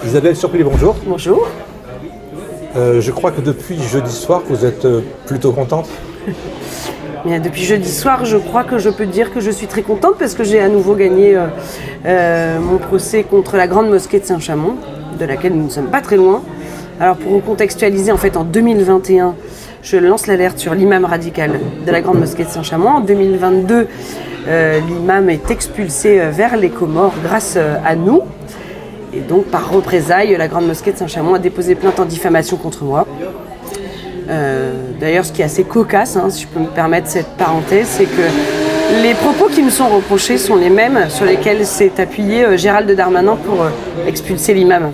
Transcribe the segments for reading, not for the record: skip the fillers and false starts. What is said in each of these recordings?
Isabelle Surplis, bonjour. Bonjour. Je crois que depuis jeudi soir, vous êtes plutôt contente. Bien, depuis jeudi soir, je crois que je peux dire que je suis très contente parce que j'ai à nouveau gagné mon procès contre la Grande Mosquée de Saint-Chamond, de laquelle nous ne sommes pas très loin. Alors pour recontextualiser, en fait, en 2021, je lance l'alerte sur l'imam radical de la Grande Mosquée de Saint-Chamond. En 2022, l'imam est expulsé vers les Comores grâce à nous. Et donc, par représailles, la Grande Mosquée de Saint-Chamond a déposé plainte en diffamation contre moi. D'ailleurs, ce qui est assez cocasse, si je peux me permettre cette parenthèse, c'est que les propos qui me sont reprochés sont les mêmes sur lesquels s'est appuyé Gérald Darmanin pour expulser l'imam.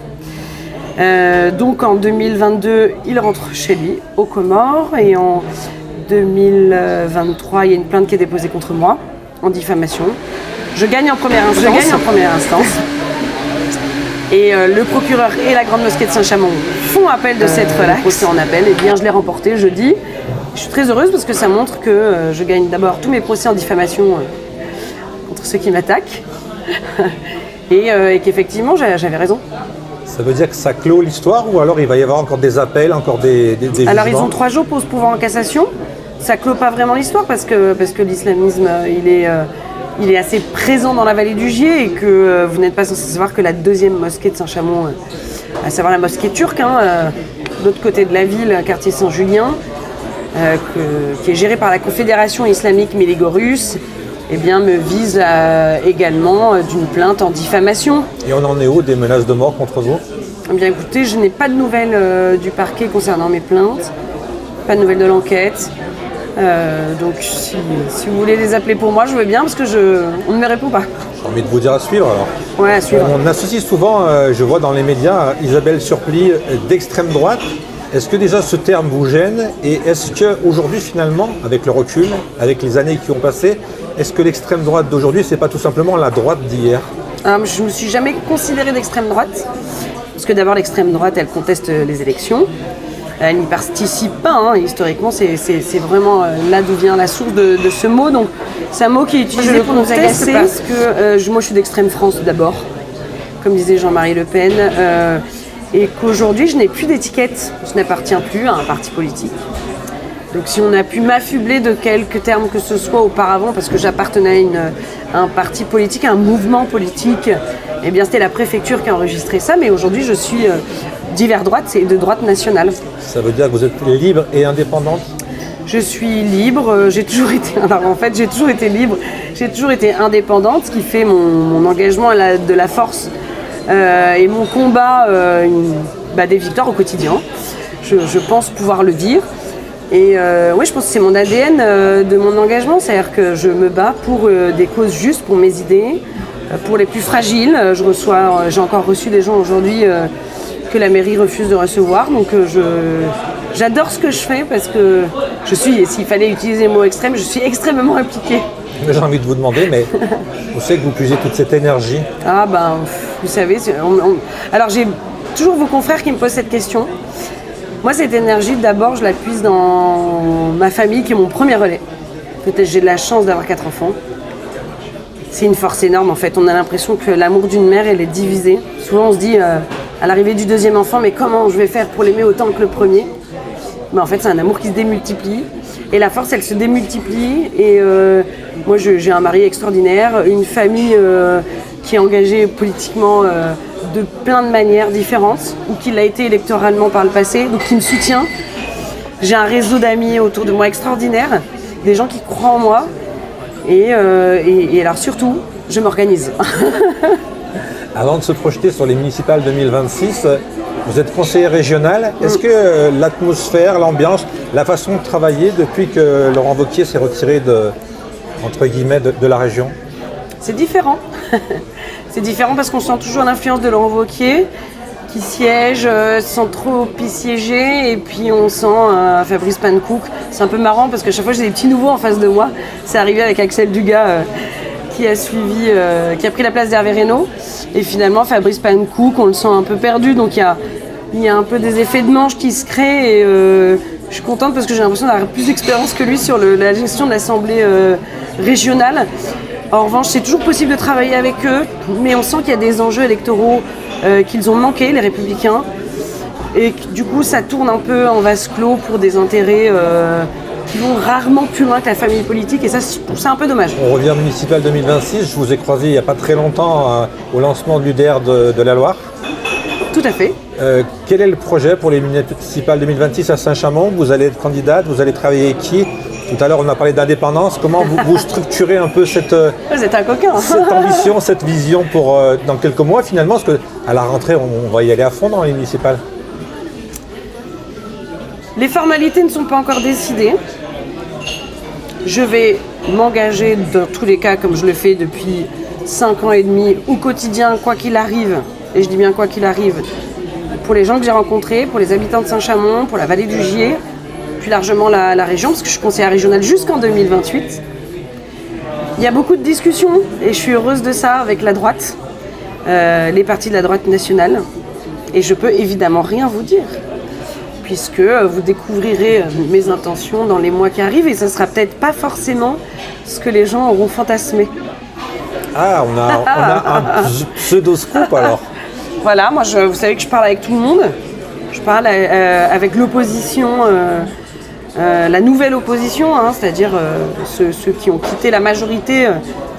Donc en 2022, il rentre chez lui, aux Comores, et en 2023, il y a une plainte qui est déposée contre moi, en diffamation. Je gagne en première instance. Et le procureur et la Grande Mosquée de Saint-Chamond font appel de cette procès en appel. Et bien, je l'ai remporté jeudi. Je suis très heureuse parce que ça montre que je gagne d'abord tous mes procès en diffamation contre ceux qui m'attaquent. et qu'effectivement, j'avais raison. Ça veut dire que ça clôt l'histoire ou alors il va y avoir encore des appels, encore des jugements? Alors, ils ont 3 jours pour se pouvoir en cassation. Ça clôt pas vraiment l'histoire parce que l'islamisme, il est assez présent dans la vallée du Gier et que vous n'êtes pas censé savoir que la deuxième mosquée de Saint-Chamond, à savoir la mosquée turque, de l'autre côté de la ville, quartier Saint-Julien, qui est gérée par la Confédération islamique Méligorus, eh bien, me vise également d'une plainte en diffamation. Et on en est où des menaces de mort contre vous? Eh bien écoutez, je n'ai pas de nouvelles du parquet concernant mes plaintes, pas de nouvelles de l'enquête. Donc si vous voulez les appeler pour moi, je veux bien parce que on ne me répond pas. J'ai envie de vous dire à suivre alors. Ouais, à suivre. On associe souvent, je vois dans les médias, Isabelle Surplis d'extrême droite. Est-ce que déjà ce terme vous gêne et est-ce qu'aujourd'hui finalement, avec le recul, avec les années qui ont passé, est-ce que l'extrême droite d'aujourd'hui, c'est pas tout simplement la droite d'hier? Je ne me suis jamais considérée d'extrême droite parce que d'abord l'extrême droite, elle conteste les élections. Elle n'y participe pas, historiquement, c'est vraiment là d'où vient la source de ce mot. Donc c'est un mot qui est utilisé pour nous agacer parce que moi je suis d'extrême France d'abord, comme disait Jean-Marie Le Pen, et qu'aujourd'hui je n'ai plus d'étiquette, je n'appartiens plus à un parti politique. Donc si on a pu m'affubler de quelques termes que ce soit auparavant parce que j'appartenais à un parti politique, à un mouvement politique, eh bien c'était la préfecture qui a enregistré ça, mais aujourd'hui je suis divers droite, c'est de droite nationale. Ça veut dire que vous êtes libre et indépendante? Je suis libre, j'ai toujours été libre, j'ai toujours été indépendante, ce qui fait mon engagement de la force et mon combat des victoires au quotidien. Je pense pouvoir le dire. Et oui, je pense que c'est mon ADN de mon engagement, c'est-à-dire que je me bats pour des causes justes, pour mes idées, pour les plus fragiles. J'ai encore reçu des gens aujourd'hui que la mairie refuse de recevoir, donc j'adore ce que je fais parce que s'il fallait utiliser le mot extrême, je suis extrêmement impliquée. J'ai envie de vous demander, mais vous savez que vous puisez toute cette énergie? Vous savez, alors j'ai toujours vos confrères qui me posent cette question. Moi, cette énergie, d'abord, je la puise dans ma famille qui est mon premier relais. Peut-être j'ai de la chance d'avoir 4 enfants. C'est une force énorme, en fait. On a l'impression que l'amour d'une mère, elle est divisée. Souvent, on se dit, à l'arrivée du deuxième enfant, mais comment je vais faire pour l'aimer autant que le premier? Mais en fait, c'est un amour qui se démultiplie. Et la force, elle se démultiplie. Et moi, j'ai un mari extraordinaire, une famille qui est engagée politiquement de plein de manières différentes, ou qui l'a été électoralement par le passé, donc qui me soutient. J'ai un réseau d'amis autour de moi extraordinaire, des gens qui croient en moi. Et alors surtout, je m'organise. Avant de se projeter sur les municipales 2026, vous êtes conseiller régional. Est-ce que l'atmosphère, l'ambiance, la façon de travailler depuis que Laurent Wauquiez s'est retiré de la région? C'est différent. C'est différent parce qu'on sent toujours l'influence de Laurent Wauquiez qui siège sans trop y siéger, et puis on sent Fabrice Pankouk. C'est un peu marrant parce que chaque fois j'ai des petits nouveaux en face de moi. C'est arrivé avec Axel Dugas qui a pris la place d'Hervé Reynaud, et finalement Fabrice Pankouk, on le sent un peu perdu, donc il y a un peu des effets de manche qui se créent, et je suis contente parce que j'ai l'impression d'avoir plus d'expérience que lui sur la gestion de l'Assemblée régionale. En revanche, c'est toujours possible de travailler avec eux, mais on sent qu'il y a des enjeux électoraux qu'ils ont manqué, les Républicains, et que, du coup ça tourne un peu en vase clos pour des intérêts qui vont rarement plus loin que la famille politique, et ça c'est un peu dommage. On revient au municipal 2026, je vous ai croisé il n'y a pas très longtemps au lancement de l'UDR de la Loire. Tout à fait. Quel est le projet pour les municipales 2026 à Saint-Chamond? Vous allez être candidate, vous allez travailler avec qui? Tout à l'heure, on a parlé d'indépendance. Comment vous structurez un peu cette, Vous êtes un coquin. cette ambition, cette vision pour dans quelques mois finalement? Parce qu'à la rentrée, on va y aller à fond dans les municipales. Les formalités ne sont pas encore décidées. Je vais m'engager dans tous les cas, comme je le fais depuis 5 ans et demi, au quotidien, quoi qu'il arrive, et je dis bien quoi qu'il arrive, pour les gens que j'ai rencontrés, pour les habitants de Saint-Chamond, pour la vallée du Gier, plus largement la région, parce que je suis conseillère régionale jusqu'en 2028. Il y a beaucoup de discussions, et je suis heureuse de ça avec la droite, les partis de la droite nationale, et je peux évidemment rien vous dire, puisque vous découvrirez mes intentions dans les mois qui arrivent, et ce ne sera peut-être pas forcément ce que les gens auront fantasmé. Ah, on a un pseudo-scoop alors. Voilà, moi vous savez que je parle avec tout le monde, je parle avec l'opposition, la nouvelle opposition, hein, c'est-à-dire ceux qui ont quitté la majorité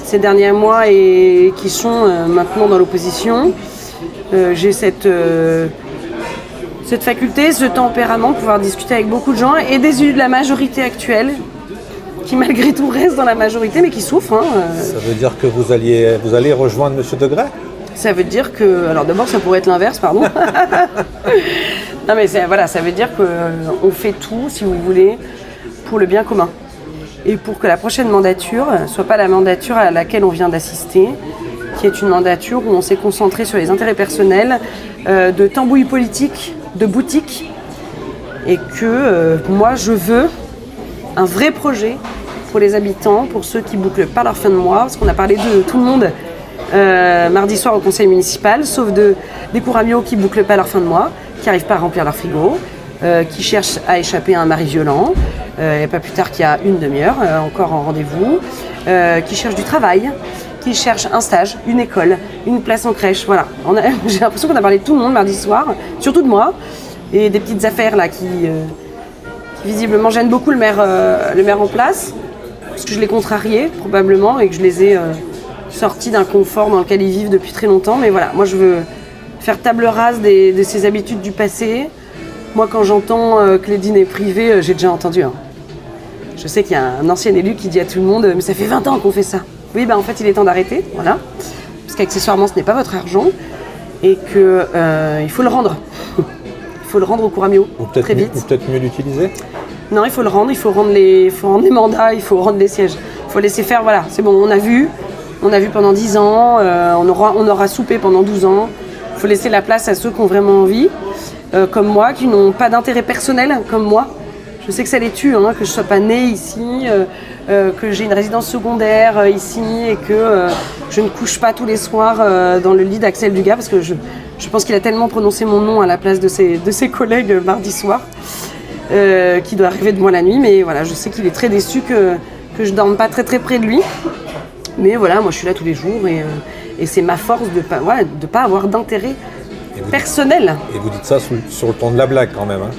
ces derniers mois et qui sont maintenant dans l'opposition. J'ai cette faculté, ce tempérament de pouvoir discuter avec beaucoup de gens et des élus de la majorité actuelle qui malgré tout restent dans la majorité mais qui souffrent. Hein. Ça veut dire que vous allez rejoindre M. Degré? Ça veut dire que... Alors d'abord, ça pourrait être l'inverse, pardon. Non mais voilà, ça veut dire qu'on fait tout, si vous voulez, pour le bien commun. Et pour que la prochaine mandature ne soit pas la mandature à laquelle on vient d'assister, qui est une mandature où on s'est concentré sur les intérêts personnels, de tambouille politique, de boutique, et que moi je veux un vrai projet pour les habitants, pour ceux qui bouclent pas leur fin de mois, parce qu'on a parlé de tout le monde mardi soir au conseil municipal, sauf des couramiaux qui bouclent pas leur fin de mois, qui n'arrivent pas à remplir leur frigo, qui cherchent à échapper à un mari violent, et pas plus tard qu'il y a une demi-heure, encore en rendez-vous, qui cherchent du travail, qui cherchent un stage, une école, une place en crèche, voilà. J'ai l'impression qu'on a parlé de tout le monde mardi soir, surtout de moi, et des petites affaires là qui visiblement gênent beaucoup le maire en place, parce que je l'ai contrarié probablement et que je les ai sortis d'un confort dans lequel ils vivent depuis très longtemps. Mais voilà, moi je veux faire table rase de ces habitudes du passé. Moi quand j'entends que les dîners privés, j'ai déjà entendu. Hein. Je sais qu'il y a un ancien élu qui dit à tout le monde « mais ça fait 20 ans qu'on fait ça ». Oui, en fait il est temps d'arrêter, voilà. Parce qu'accessoirement ce n'est pas votre argent et qu'il faut le rendre. Il faut le rendre au Coramio, très vite. Ou peut-être mieux l'utiliser. Non, il faut le rendre, il faut rendre les mandats, il faut rendre les sièges. Il faut laisser faire, voilà, c'est bon, on a vu pendant 10 ans, on aura soupé pendant 12 ans. Il faut laisser la place à ceux qui ont vraiment envie, comme moi, qui n'ont pas d'intérêt personnel, comme moi. Je sais que ça les tue, hein, que je ne sois pas née ici, que j'ai une résidence secondaire ici et que je ne couche pas tous les soirs dans le lit d'Axel Dugas, parce que je pense qu'il a tellement prononcé mon nom à la place de ses collègues mardi soir, qui doit arriver de moi la nuit. Mais voilà, je sais qu'il est très déçu que je ne dorme pas très très près de lui. Mais voilà, moi je suis là tous les jours et c'est ma force de pas avoir d'intérêt personnel. Et vous dites ça sur le ton de la blague quand même, hein.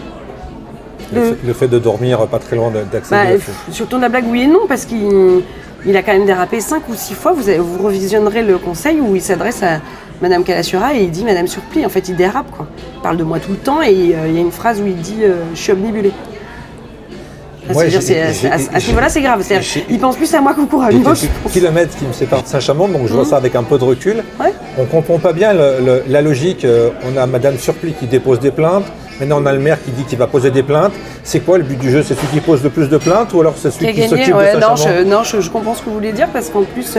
Le fait de dormir pas très loin d'Axel Dugas. Sur le ton de la blague, oui et non, parce qu'il a quand même dérapé 5 ou 6 fois. Vous revisionnerez le conseil où il s'adresse à Madame Calassura et il dit Madame Surplis. En fait, il dérape, quoi. Il parle de moi tout le temps et il y a une phrase où il dit je suis omnibulé. À ce niveau-là, c'est grave. Il pense plus à moi qu'au Coramio. Il y a kilomètres qui me séparent de Saint-Chamond, donc je vois ça avec un peu de recul. Ouais. On ne comprend pas bien la logique. On a Madame Surplis qui dépose des plaintes. Maintenant, on a le maire qui dit qu'il va poser des plaintes. C'est quoi le but du jeu? C'est celui qui pose le plus de plaintes ou alors c'est celui qui s'occupe de Saint-Chamond? Non, je comprends ce que vous voulez dire parce qu'en plus,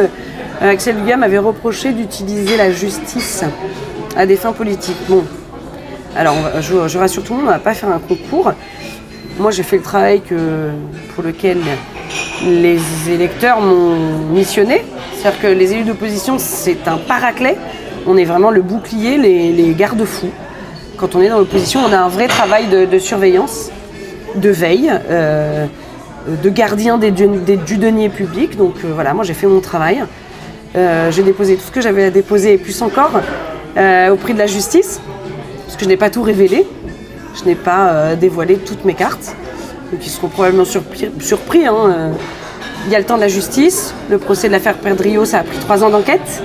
Axel Dugas m'avait reproché d'utiliser la justice à des fins politiques. Bon, alors je rassure tout le monde, on ne va pas faire un concours. Moi, j'ai fait le travail pour lequel les électeurs m'ont missionné. C'est-à-dire que les élus d'opposition, c'est un paraclet. On est vraiment le bouclier, les garde-fous. Quand on est dans l'opposition, on a un vrai travail de surveillance, de veille, de gardien du denier public. Donc voilà, moi j'ai fait mon travail. J'ai déposé tout ce que j'avais à déposer et plus encore. au prix de la justice, parce que je n'ai pas tout révélé, je n'ai pas dévoilé toutes mes cartes, donc ils seront probablement surpris. Il y a le temps de la justice, le procès de l'affaire Perdriau, ça a pris 3 ans d'enquête,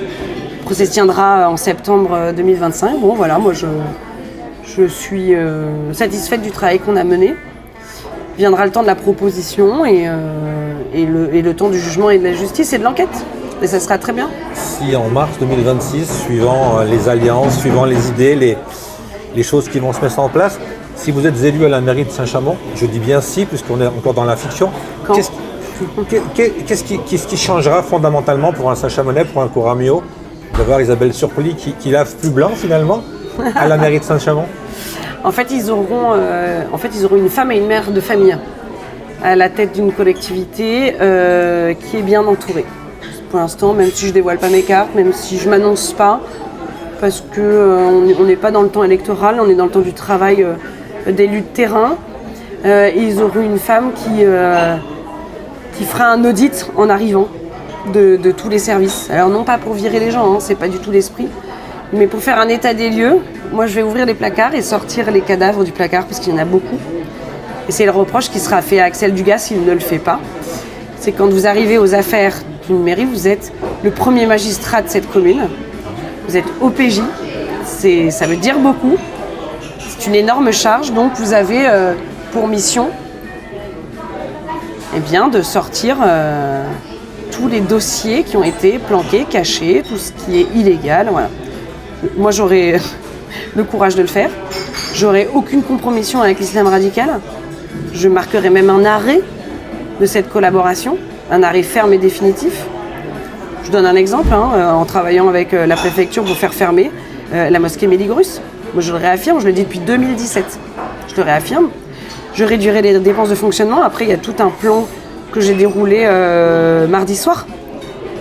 le procès se tiendra en septembre 2025. Bon voilà, moi je suis satisfaite du travail qu'on a mené. Viendra le temps de la proposition et le temps du jugement et de la justice et de l'enquête. Et ça sera très bien. Si en mars 2026, suivant les alliances, suivant les idées, les choses qui vont se mettre en place, si vous êtes élu à la mairie de Saint-Chamond, je dis bien si, puisqu'on est encore dans la fiction, qu'est-ce qui changera fondamentalement pour un Saint-Chamonnais, pour un Coramio, d'avoir Isabelle Surplis qui lave plus blanc finalement à la mairie de Saint-Chamond? En fait, ils auront une femme et une mère de famille à la tête d'une collectivité qui est bien entourée. Pour l'instant, même si je ne dévoile pas mes cartes, même si je ne m'annonce pas, parce qu'on n'est pas dans le temps électoral, on est dans le temps du travail d'élus de terrain. Ils auront une femme qui fera un audit en arrivant de tous les services. Alors non pas pour virer les gens, c'est pas du tout l'esprit, mais pour faire un état des lieux. Moi, je vais ouvrir les placards et sortir les cadavres du placard, parce qu'il y en a beaucoup. Et c'est le reproche qui sera fait à Axel Dugas s'il ne le fait pas. C'est quand vous arrivez aux affaires d'une mairie, vous êtes le premier magistrat de cette commune. Vous êtes OPJ. Ça veut dire beaucoup. C'est une énorme charge. Donc, vous avez pour mission de sortir tous les dossiers qui ont été planqués, cachés, tout ce qui est illégal. Voilà. Moi, j'aurais le courage de le faire. J'aurais aucune compromission avec l'islam radical. Je marquerai même un arrêt de cette collaboration, un arrêt ferme et définitif. Je donne un exemple, en travaillant avec la préfecture pour faire fermer la mosquée Méligrus. Moi, je le réaffirme, je le dis depuis 2017. Je le réaffirme. Je réduirai les dépenses de fonctionnement. Après, il y a tout un plan que j'ai déroulé mardi soir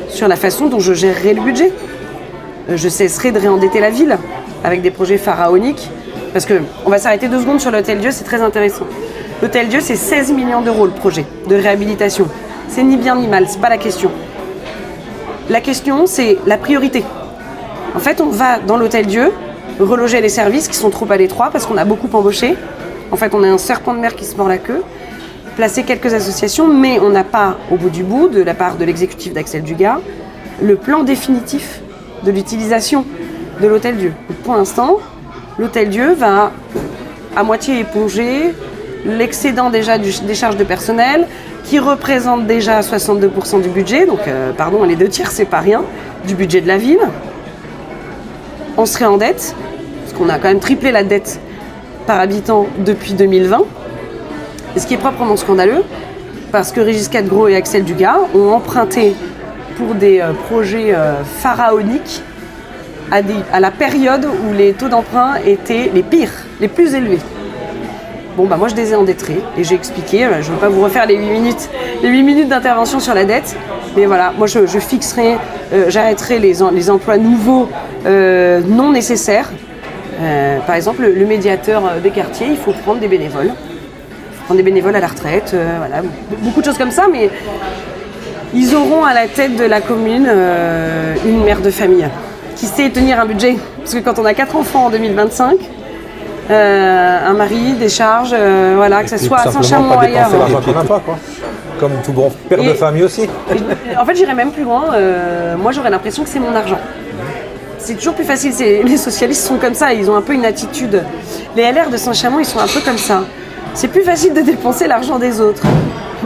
sur la façon dont je gérerai le budget. Je cesserai de réendetter la ville avec des projets pharaoniques. Parce qu'on va s'arrêter 2 secondes sur l'Hôtel-Dieu, c'est très intéressant. L'Hôtel-Dieu, c'est 16 millions d'euros le projet de réhabilitation. C'est ni bien ni mal, c'est pas la question. La question, c'est la priorité. En fait, on va dans l'Hôtel-Dieu reloger les services qui sont trop à l'étroit parce qu'on a beaucoup embauché. En fait, on a un serpent de mer qui se mord la queue. Placer quelques associations, mais on n'a pas, au bout du bout, de la part de l'exécutif d'Axel Dugas, le plan définitif de l'utilisation de l'Hôtel-Dieu. Pour l'instant, l'Hôtel-Dieu va à moitié éponger l'excédent déjà des charges de personnel, qui représente déjà 62% du budget, donc les 2 tiers, c'est pas rien, du budget de la ville. On serait en dette, parce qu'on a quand même triplé la dette par habitant depuis 2020. Et ce qui est proprement scandaleux, parce que Régis Cadegros et Axel Dugas ont emprunté pour des projets pharaoniques à la période où les taux d'emprunt étaient les pires, les plus élevés. Bon, moi je les ai endettés et j'ai expliqué, je ne veux pas vous refaire les 8 minutes d'intervention sur la dette, mais voilà, moi je fixerai, j'arrêterai les emplois nouveaux non nécessaires. Par exemple, le médiateur des quartiers, il faut prendre des bénévoles. Prendre des bénévoles à la retraite, voilà, beaucoup de choses comme ça, mais ils auront à la tête de la commune une mère de famille qui sait tenir un budget. Parce que quand on a 4 enfants en 2025, un mari, des charges, que ce soit à Saint-Chamond ou ailleurs. C'est l'argent qu'on n'a pas, quoi. Comme tout bon père de famille aussi. En fait, j'irais même plus loin. Moi, j'aurais l'impression que c'est mon argent. C'est toujours plus facile. Les socialistes sont comme ça. Ils ont un peu une attitude. Les LR de Saint-Chamond, ils sont un peu comme ça. C'est plus facile de dépenser l'argent des autres.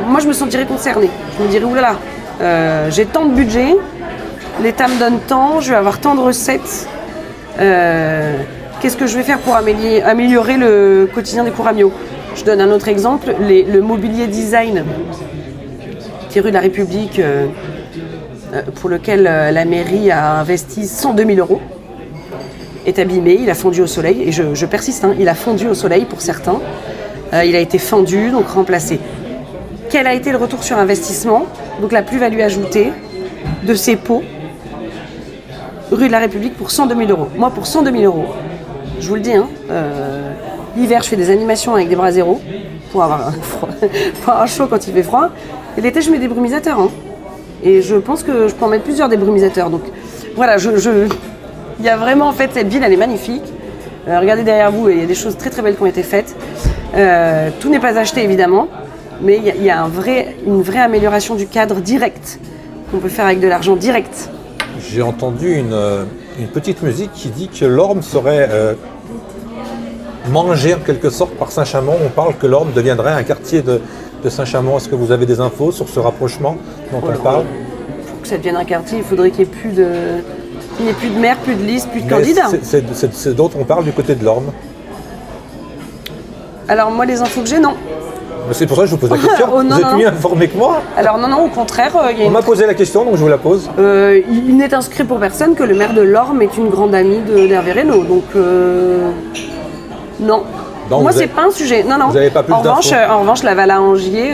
Moi, je me sentirais concernée. Je me dirais, oulala, j'ai tant de budget, l'État me donne tant, je vais avoir tant de recettes. Qu'est-ce que je vais faire pour améliorer le quotidien des Coramio? Je donne un autre exemple, le mobilier design qui est rue de la République, pour lequel la mairie a investi 102 000 €, est abîmé, il a fondu au soleil, et je persiste, il a fondu au soleil pour certains. Il a été fendu, donc remplacé. Quel a été le retour sur investissement? Donc la plus-value ajoutée de ces pots, rue de la République, pour 102 000 €. Moi, pour 102 000 €, je vous le dis, l'hiver, je fais des animations avec des bras zéro pour avoir un chaud quand il fait froid. Et l'été, je mets des brumisateurs. Et je pense que je peux en mettre plusieurs des brumisateurs. Donc voilà, Il y a vraiment, en fait, cette ville, elle est magnifique. Regardez derrière vous, il y a des choses très très belles qui ont été faites. Tout n'est pas acheté, évidemment, mais il y a une vraie amélioration du cadre direct qu'on peut faire avec de l'argent direct. J'ai entendu une petite musique qui dit que l'Orme serait mangé en quelque sorte par Saint-Chamond. On parle que l'Orme deviendrait un quartier de Saint-Chamond. Est-ce que vous avez des infos sur ce rapprochement dont on parle? Pour que ça devienne un quartier, il faudrait qu'il n'y ait plus de maire, plus de liste, plus de candidats. C'est d'autres, on parle du côté de l'Orme. Alors moi, les infos que j'ai, non. C'est pour ça que je vous pose la question. Oh, non, vous êtes mieux informé que moi. Alors non, au contraire. On m'a posé la question, donc je vous la pose. Il n'est inscrit pour personne que le maire de l'Orme est une grande amie d'Hervé Reynaud. Donc non. Donc moi, c'est pas un sujet. Non. Vous n'avez pas plus d'infos. En revanche, la Vala-Angier,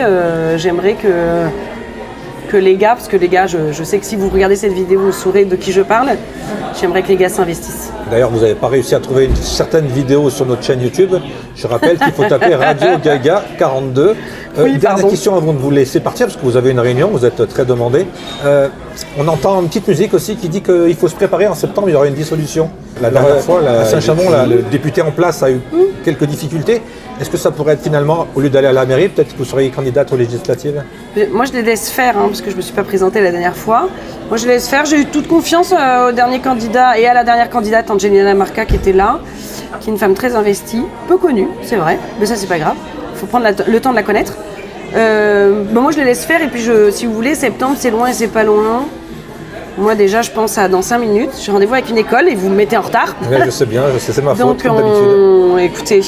j'aimerais que les gars, parce que les gars, je sais que si vous regardez cette vidéo, vous saurez de qui je parle. J'aimerais que les gars s'investissent. D'ailleurs, vous n'avez pas réussi à trouver une certaine vidéo sur notre chaîne YouTube. Je rappelle qu'il faut taper Radio Gaga 42. Dernière question avant de vous laisser partir, parce que vous avez une réunion, vous êtes très demandé. On entend une petite musique aussi qui dit qu'il faut se préparer. En septembre, il y aura une dissolution. La dernière fois, à Saint-Chamond, le député en place a eu quelques difficultés. Est-ce que ça pourrait être finalement, au lieu d'aller à la mairie, peut-être que vous seriez candidate aux législatives? Moi, je les laisse faire, parce que je ne me suis pas présentée la dernière fois. Moi, je les laisse faire. J'ai eu toute confiance au dernier candidat et à la dernière candidate, Angelina Marca, qui était là, qui est une femme très investie, peu connue, c'est vrai, mais ça, c'est pas grave. Il faut prendre le temps de la connaître. Moi, je les laisse faire. Et puis, si vous voulez, septembre, c'est loin et c'est pas loin. Moi, déjà, je pense à dans 5 minutes. J'ai rendez-vous avec une école et vous me mettez en retard. Ouais, je sais bien, c'est ma faute, Donc, comme d'habitude. Écoutez,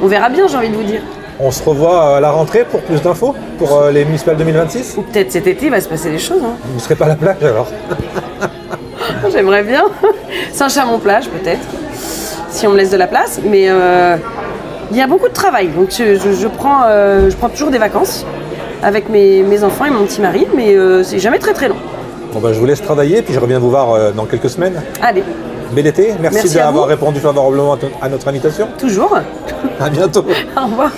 on verra bien, j'ai envie de vous dire. On se revoit à la rentrée pour plus d'infos pour les municipales 2026. Ou peut-être cet été, il va se passer des choses. Vous ne serez pas à la plage alors? J'aimerais bien. Saint-Chamond-Plage, peut-être, si on me laisse de la place. Mais il y a beaucoup de travail. Donc, je prends toujours des vacances avec mes enfants et mon petit mari, mais c'est jamais très très long. Bon, je vous laisse travailler, puis je reviens vous voir dans quelques semaines. Allez. Bel été, merci à d'avoir vous. répondu favorablement à notre invitation. Toujours. À bientôt. Au revoir.